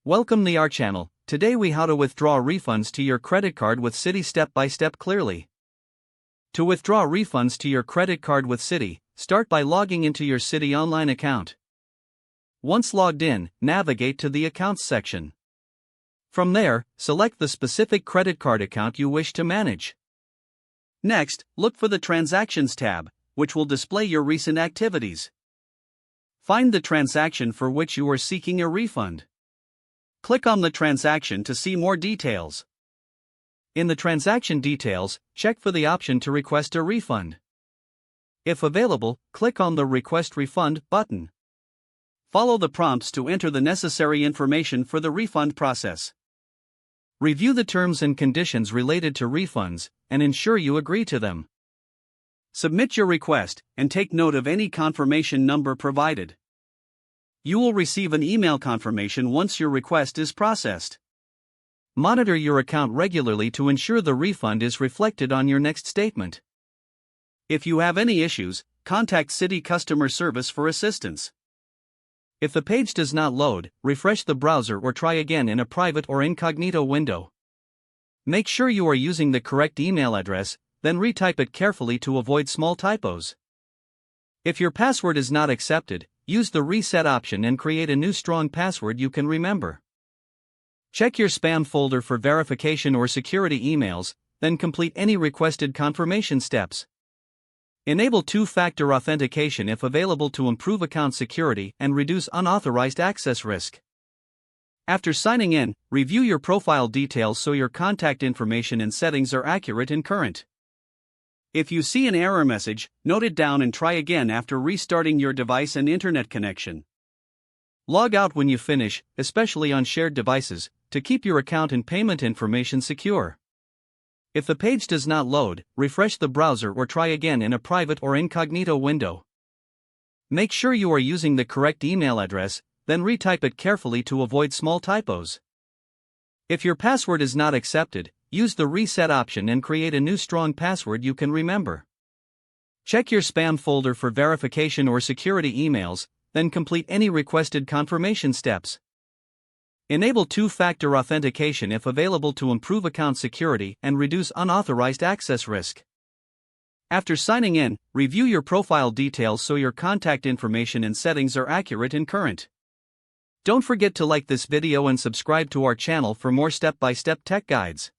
Welcome to our channel. Today we how to withdraw refunds to your credit card with Citi step by step clearly. To withdraw refunds to your credit card with Citi, start by logging into your Citi online account. Once logged in, navigate to the Accounts section. From there, select the specific credit card account you wish to manage. Next, look for the Transactions tab, which will display your recent activities. Find the transaction for which you are seeking a refund. Click on the transaction to see more details. In the transaction details, check for the option to request a refund. If available, click on the Request Refund button. Follow the prompts to enter the necessary information for the refund process. Review the terms and conditions related to refunds, and ensure you agree to them. Submit your request, and take note of any confirmation number provided. You will receive an email confirmation once your request is processed. Monitor your account regularly to ensure the refund is reflected on your next statement. If you have any issues, contact Citi customer service for assistance. If the page does not load, refresh the browser or try again in a private or incognito window. Make sure you are using the correct email address, then retype it carefully to avoid small typos. If your password is not accepted, use the reset option and create a new strong password you can remember. Check your spam folder for verification or security emails, then complete any requested confirmation steps. Enable two-factor authentication if available to improve account security and reduce unauthorized access risk. After signing in, review your profile details so your contact information and settings are accurate and current. If you see an error message, note it down and try again after restarting your device and internet connection. Log out when you finish, especially on shared devices, to keep your account and payment information secure. If the page does not load, refresh the browser or try again in a private or incognito window. Make sure you are using the correct email address, then retype it carefully to avoid small typos. If your password is not accepted, use the reset option and create a new strong password you can remember. Check your spam folder for verification or security emails, then complete any requested confirmation steps. Enable two-factor authentication if available to improve account security and reduce unauthorized access risk. After signing in, review your profile details so your contact information and settings are accurate and current. Don't forget to like this video and subscribe to our channel for more step-by-step tech guides.